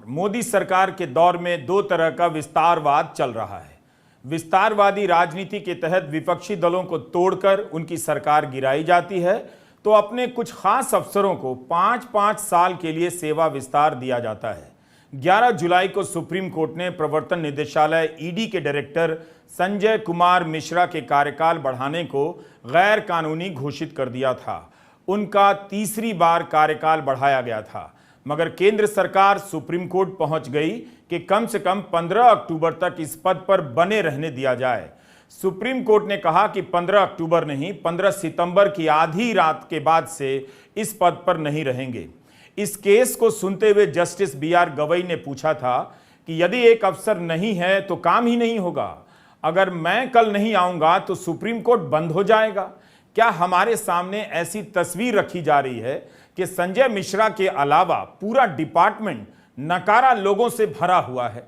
मोदी सरकार के दौर में दो तरह का विस्तारवाद चल रहा है। विस्तारवादी राजनीति के तहत विपक्षी दलों को तोड़कर उनकी सरकार गिराई जाती है, तो अपने कुछ खास अफसरों को 5-5 साल के लिए सेवा विस्तार दिया जाता है। 11 जुलाई को सुप्रीम कोर्ट ने प्रवर्तन निदेशालय ईडी के डायरेक्टर संजय कुमार मिश्रा के कार्यकाल बढ़ाने को गैर कानूनी घोषित कर दिया था। उनका तीसरी बार कार्यकाल बढ़ाया गया था, मगर केंद्र सरकार सुप्रीम कोर्ट पहुंच गई कि कम से कम 15 अक्टूबर तक इस पद पर बने रहने दिया जाए। सुप्रीम कोर्ट ने कहा कि 15 अक्टूबर नहीं, 15 सितंबर की आधी रात के बाद से इस पद पर नहीं रहेंगे। इस केस को सुनते हुए जस्टिस BR गवई ने पूछा था कि यदि एक अफसर नहीं है तो काम ही नहीं होगा। अगर मैं कल नहीं आऊंगा तो सुप्रीम कोर्ट बंद हो जाएगा। क्या हमारे सामने ऐसी तस्वीर रखी जा रही है कि संजय मिश्रा के अलावा पूरा डिपार्टमेंट नकारा लोगों से भरा हुआ है?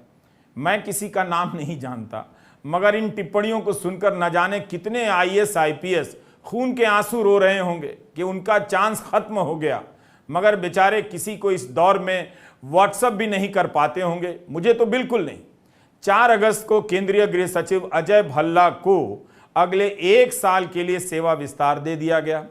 मैं किसी का नाम नहीं जानता, मगर इन टिप्पणियों को सुनकर न जाने कितने IAS IPS खून के आंसू रो रहे होंगे कि उनका चांस खत्म हो गया, मगर बेचारे किसी को इस दौर में व्हाट्सएप भी नहीं कर पाते होंगे। मुझे तो बिल्कुल नहीं। 4 अगस्त को केंद्रीय गृह सचिव अजय भल्ला को अगले 1 साल के लिए सेवा विस्तार दे दिया गया।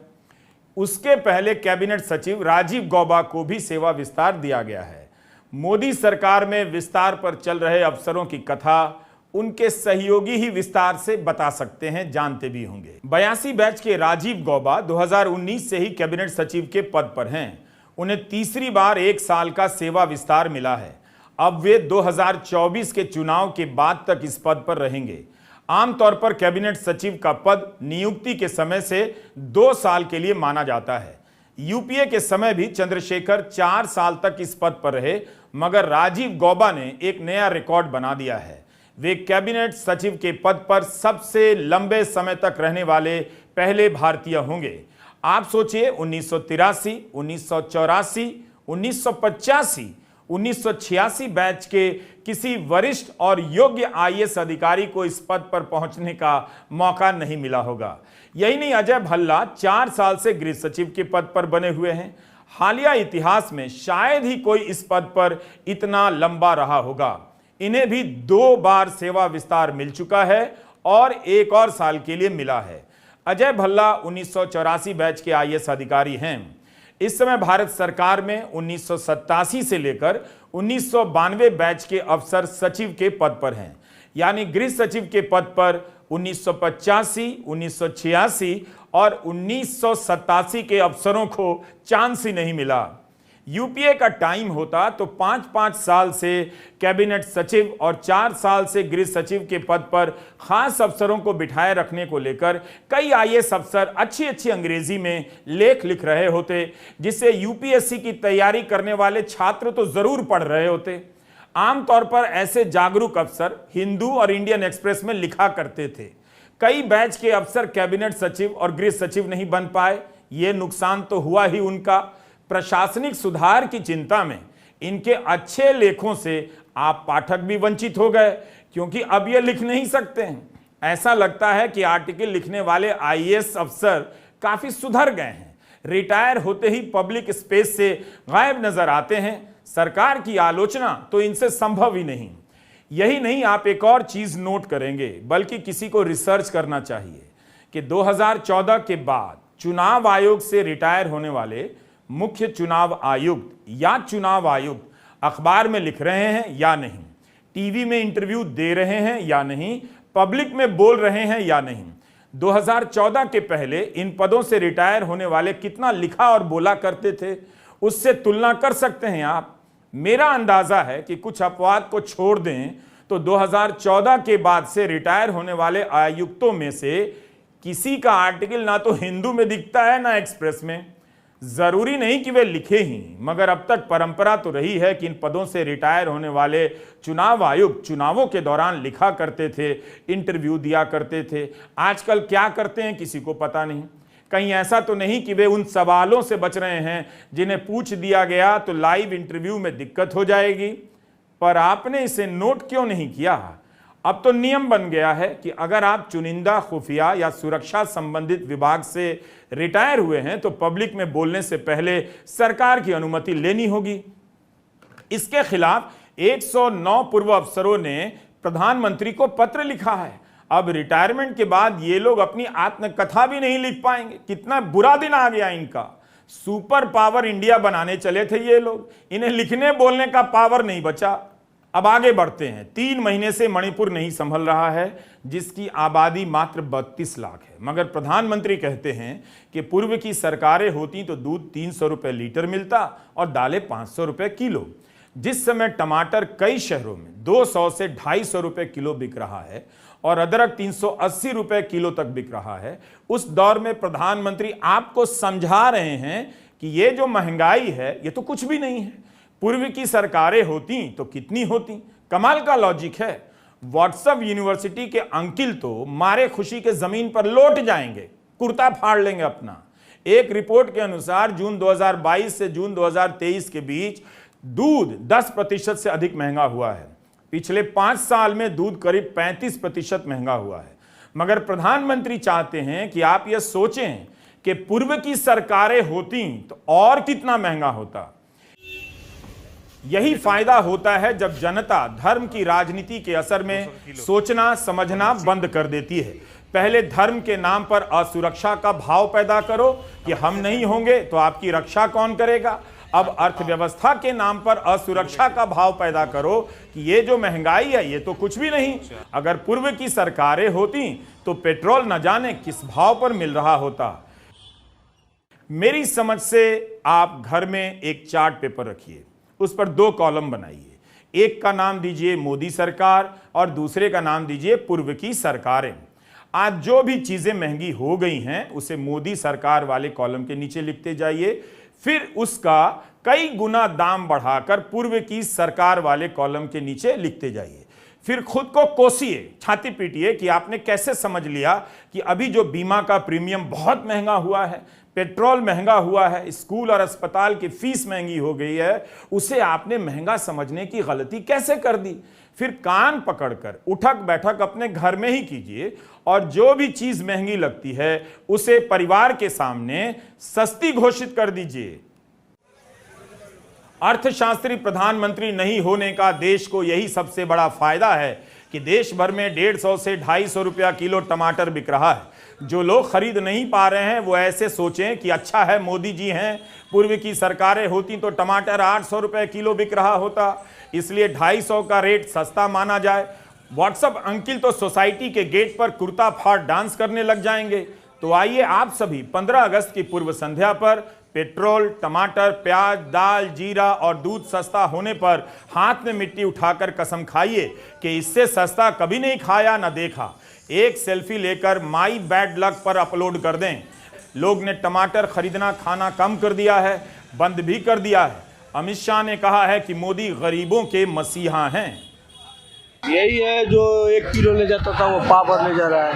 उसके पहले कैबिनेट सचिव राजीव गौबा को भी सेवा विस्तार दिया गया है। मोदी सरकार में विस्तार पर चल रहे अफसरों की कथा उनके सहयोगी ही विस्तार से बता सकते हैं, जानते भी होंगे। 82 बैच के राजीव गौबा 2019 से ही कैबिनेट सचिव के पद पर हैं। उन्हें तीसरी बार 1 साल का सेवा विस्तार मिला है। अब वे 2024 के चुनाव के बाद तक इस पद पर रहेंगे। आमतौर पर कैबिनेट सचिव का पद नियुक्ति के समय से 2 साल के लिए माना जाता है। यूपीए के समय भी चंद्रशेखर 4 साल तक इस पद पर रहे, मगर राजीव गौबा ने एक नया रिकॉर्ड बना दिया है। वे कैबिनेट सचिव के पद पर सबसे लंबे समय तक रहने वाले पहले भारतीय होंगे। आप सोचिए, 1983, 1984, 1985, 1986 बैच के किसी वरिष्ठ और योग्य IAS अधिकारी को इस पद पर पहुंचने का मौका नहीं मिला होगा। यही नहीं, अजय भल्ला 4 साल से गृह सचिव के पद पर बने हुए हैं। हालिया इतिहास में शायद ही कोई इस पद पर इतना लंबा रहा होगा। इन्हें भी 2 बार सेवा विस्तार मिल चुका है और 1 और साल के लिए मिला है। अजय भल्ला 1984 बैच के IAS अधिकारी हैं। इस समय भारत सरकार में 1987 से लेकर 1992 बैच के अफसर सचिव के पद पर हैं। यानी गृह सचिव के पद पर 1985, 1986 और 1987 के अफसरों को चांस ही नहीं मिला। यूपीए का टाइम होता तो 5-5 साल से कैबिनेट सचिव और 4 साल से गृह सचिव के पद पर खास अफसरों को बिठाए रखने को लेकर कई IAS अफसर अच्छी अंग्रेजी में लेख लिख रहे होते, जिससे यूपीएससी की तैयारी करने वाले छात्र तो जरूर पढ़ रहे होते। आमतौर पर ऐसे जागरूक अफसर हिंदू और इंडियन एक्सप्रेस में लिखा करते थे। कई बैच के अफसर कैबिनेट सचिव और गृह सचिव नहीं बन पाए। ये नुकसान तो हुआ ही उनका। प्रशासनिक सुधार की चिंता में इनके अच्छे लेखों से आप पाठक भी वंचित हो गए, क्योंकि अब ये लिख नहीं सकते हैं। ऐसा लगता है कि आर्टिकल लिखने वाले IAS अफसर काफी सुधर गए हैं। रिटायर होते ही पब्लिक स्पेस से गायब नजर आते हैं। सरकार की आलोचना तो इनसे संभव ही नहीं। यही नहीं, आप एक और चीज नोट करेंगे, बल्कि किसी को रिसर्च करना चाहिए कि 2014 के बाद चुनाव आयोग से रिटायर होने वाले मुख्य चुनाव आयुक्त या चुनाव आयुक्त अखबार में लिख रहे हैं या नहीं, टीवी में इंटरव्यू दे रहे हैं या नहीं, पब्लिक में बोल रहे हैं या नहीं। 2014 के पहले इन पदों से रिटायर होने वाले कितना लिखा और बोला करते थे, उससे तुलना कर सकते हैं आप। मेरा अंदाजा है कि कुछ अपवाद को छोड़ दें तो 2014 के बाद से रिटायर होने वाले आयुक्तों में से किसी का आर्टिकल ना तो हिंदू में दिखता है ना एक्सप्रेस में। जरूरी नहीं कि वे लिखे ही, मगर अब तक परंपरा तो रही है कि इन पदों से रिटायर होने वाले चुनाव आयुक्त चुनावों के दौरान लिखा करते थे, इंटरव्यू दिया करते थे। आजकल क्या करते हैं किसी को पता नहीं। कहीं ऐसा तो नहीं कि वे उन सवालों से बच रहे हैं जिन्हें पूछ दिया गया तो लाइव इंटरव्यू में दिक्कत हो जाएगी। पर आपने इसे नोट क्यों नहीं किया? अब तो नियम बन गया है कि अगर आप चुनिंदा खुफिया या सुरक्षा संबंधित विभाग से रिटायर हुए हैं तो पब्लिक में बोलने से पहले सरकार की अनुमति लेनी होगी। इसके खिलाफ 109 पूर्व अफसरों ने प्रधानमंत्री को पत्र लिखा है। अब रिटायरमेंट के बाद ये लोग अपनी आत्मकथा भी नहीं लिख पाएंगे। कितना बुरा दिन आ गया इनका। सुपर पावर इंडिया बनाने चले थे ये लोग, इन्हें लिखने बोलने का पावर नहीं बचा। अब आगे बढ़ते हैं। 3 महीने से मणिपुर नहीं संभल रहा है, जिसकी आबादी मात्र 32 लाख है, मगर प्रधानमंत्री कहते हैं कि पूर्व की सरकारें होती तो दूध 300 रुपए लीटर मिलता और दालें 500 रुपए किलो। जिस समय टमाटर कई शहरों में 200 से 250 रुपए किलो बिक रहा है और अदरक 380 रुपए किलो तक बिक रहा है, उस दौर में प्रधानमंत्री आपको समझा रहे हैं कि ये जो महंगाई है ये तो कुछ भी नहीं है। पूर्व की सरकारें होती तो कितनी होती। कमाल का लॉजिक है। व्हाट्सएप यूनिवर्सिटी के अंकिल तो मारे खुशी के जमीन पर लौट जाएंगे, कुर्ता फाड़ लेंगे अपना। एक रिपोर्ट के अनुसार जून 2022 से जून 2023 के बीच दूध 10% से अधिक महंगा हुआ है। पिछले 5 साल में दूध करीब 35% महंगा हुआ है। मगर प्रधानमंत्री चाहते हैं कि आप यह सोचें कि पूर्व की सरकारें होती तो और कितना महंगा होता। यही फायदा होता है जब जनता धर्म की राजनीति के असर में सोचना समझना बंद कर देती है। पहले धर्म के नाम पर असुरक्षा का भाव पैदा करो कि हम नहीं होंगे तो आपकी रक्षा कौन करेगा। अब अर्थव्यवस्था के नाम पर असुरक्षा का भाव पैदा करो कि ये जो महंगाई है ये तो कुछ भी नहीं। अगर पूर्व की सरकारें होती तो पेट्रोल न जाने किस भाव पर मिल रहा होता। मेरी समझ से आप घर में एक चार्ट पेपर रखिए, उस पर 2 कॉलम बनाइए। एक का नाम दीजिए मोदी सरकार और दूसरे का नाम दीजिए पूर्व की सरकारें। आज जो भी चीजें महंगी हो गई हैं उसे मोदी सरकार वाले कॉलम के नीचे लिखते जाइए, फिर उसका कई गुना दाम बढ़ाकर पूर्व की सरकार वाले कॉलम के नीचे लिखते जाइए। फिर खुद को कोसिए, छाती पीटिए कि आपने कैसे समझ लिया कि अभी जो बीमा का प्रीमियम बहुत महंगा हुआ है, पेट्रोल महंगा हुआ है, स्कूल और अस्पताल की फीस महंगी हो गई है, उसे आपने महंगा समझने की गलती कैसे कर दी। फिर कान पकड़कर उठक बैठक अपने घर में ही कीजिए और जो भी चीज महंगी लगती है उसे परिवार के सामने सस्ती घोषित कर दीजिए। अर्थशास्त्री प्रधानमंत्री नहीं होने का देश को यही सबसे बड़ा फायदा है कि देश भर में 150 से 250 रुपया किलो टमाटर बिक रहा है। जो लोग खरीद नहीं पा रहे हैं वो ऐसे सोचें कि अच्छा है मोदी जी हैं, पूर्व की सरकारें होती तो टमाटर 800 रुपए किलो बिक रहा होता, इसलिए 250 का रेट सस्ता माना जाए। व्हाट्सएप अंकिल तो सोसाइटी के गेट पर कुर्ता फाड़ डांस करने लग जाएंगे। तो आइए आप सभी 15 अगस्त की पूर्व संध्या पर पेट्रोल, टमाटर, प्याज, दाल, जीरा और दूध सस्ता होने पर हाथ में मिट्टी उठाकर कसम खाइए कि इससे सस्ता कभी नहीं खाया न देखा। एक सेल्फी लेकर माई बैड लक पर अपलोड कर दें। लोग ने टमाटर खरीदना खाना कम कर दिया है, बंद भी कर दिया है। अमित शाह ने कहा है कि मोदी गरीबों के मसीहा हैं। यही है जो 1 किलो ले जाता था वो पावर ले जा रहा है,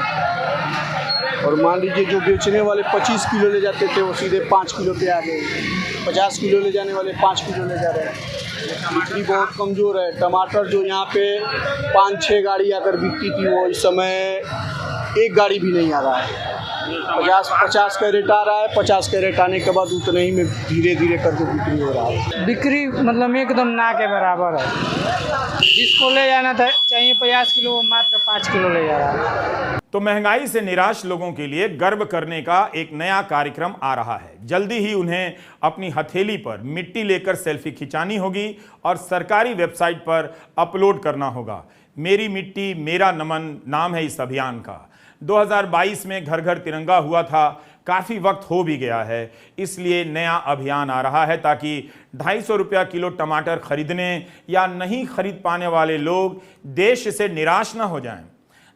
और मान लीजिए जो बेचने वाले 25 किलो ले जाते थे वो सीधे 5 किलो पे आ गए। 50 किलो ले जाने वाले 5 किलो ले जा रहे हैं। बिक्री बहुत कमज़ोर है। टमाटर जो यहाँ पे 5-6 गाड़ी आकर बिकती थी वो इस समय 1 गाड़ी भी नहीं आ रहा है। 50 का रेट आ रहा है। 50 का रेट आने के बाद उतने ही में धीरे धीरे करके बिक्री हो रहा है। बिक्री मतलब एकदम ना के बराबर है। जिसको ले जाना था चाहिए 50 किलो वो मात्र 5 किलो ले जा रहा है। तो महंगाई से निराश लोगों के लिए गर्व करने का एक नया कार्यक्रम आ रहा है। जल्दी ही उन्हें अपनी हथेली पर मिट्टी लेकर सेल्फी खिंचानी होगी और सरकारी वेबसाइट पर अपलोड करना होगा। मेरी मिट्टी मेरा नमन नाम है इस अभियान का। 2022 में घर घर तिरंगा हुआ था, काफ़ी वक्त हो भी गया है, इसलिए नया अभियान आ रहा है ताकि 250 रुपया किलो टमाटर खरीदने या नहीं खरीद पाने वाले लोग देश से निराश ना हो जाएं।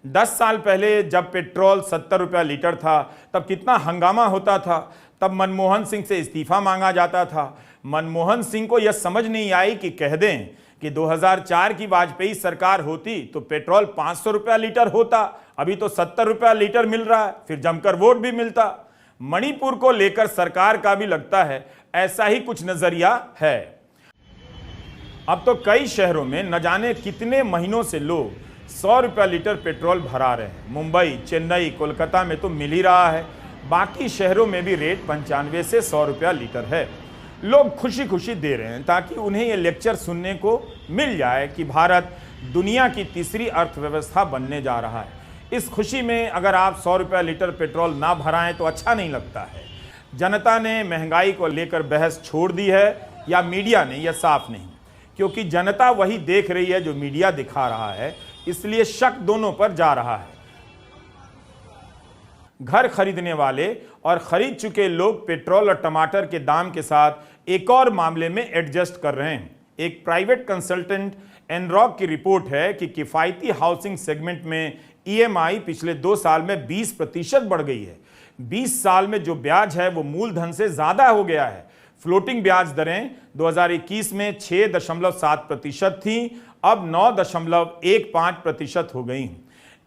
10 साल पहले जब पेट्रोल 70 रुपया लीटर था तब कितना हंगामा होता था। तब मनमोहन सिंह से इस्तीफा मांगा जाता था। मनमोहन सिंह को यह समझ नहीं आई कि कह दें कि 2004 की वाजपेयी सरकार होती तो पेट्रोल 500 रुपया लीटर होता, अभी तो 70 रुपया लीटर मिल रहा है, फिर जमकर वोट भी मिलता। मणिपुर को लेकर सरकार का भी लगता है ऐसा ही कुछ नजरिया है। अब तो कई शहरों में न जाने कितने महीनों से लोग 100 रुपया लीटर पेट्रोल भरा रहे हैं। मुंबई, चेन्नई, कोलकाता में तो मिल ही रहा है। बाकी शहरों में भी रेट 95 से 100 रुपया लीटर है। लोग खुशी खुशी दे रहे हैं ताकि उन्हें ये लेक्चर सुनने को मिल जाए कि भारत दुनिया की तीसरी अर्थव्यवस्था बनने जा रहा है। इस खुशी में अगर आप 100 रुपये लीटर पेट्रोल ना भराएं तो अच्छा नहीं लगता है। जनता ने महंगाई को लेकर बहस छोड़ दी है या मीडिया ने, यह साफ नहीं, क्योंकि जनता वही देख रही है जो मीडिया दिखा रहा है, इसलिए शक दोनों पर जा रहा है। घर खरीदने वाले और खरीद चुके लोग पेट्रोल और टमाटर के दाम के साथ एक और मामले में एडजस्ट कर रहे हैं। एक प्राइवेट कंसल्टेंट एनरॉक की रिपोर्ट है कि किफायती हाउसिंग सेगमेंट में ईएमआई पिछले 2 साल में 20% बढ़ गई है। 20 साल में जो ब्याज है वो मूलधन से ज्यादा हो गया है। फ्लोटिंग ब्याज दरें 2021 में 6.7% थी, अब 9.15% हो गई।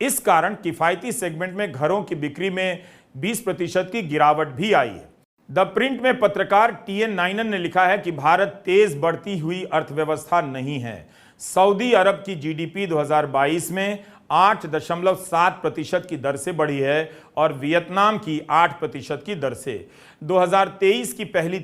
इस कारण किफायती सेगमेंट में घरों की बिक्री में 20% की गिरावट भी आई है। द प्रिंट में पत्रकार TN नाइनन ने लिखा है कि भारत तेज बढ़ती हुई अर्थव्यवस्था नहीं है। सऊदी अरब की GDP 2022 में 8.7% की दर से बढ़ी है और वियतनाम की 8% की दर से। 2023 की पहली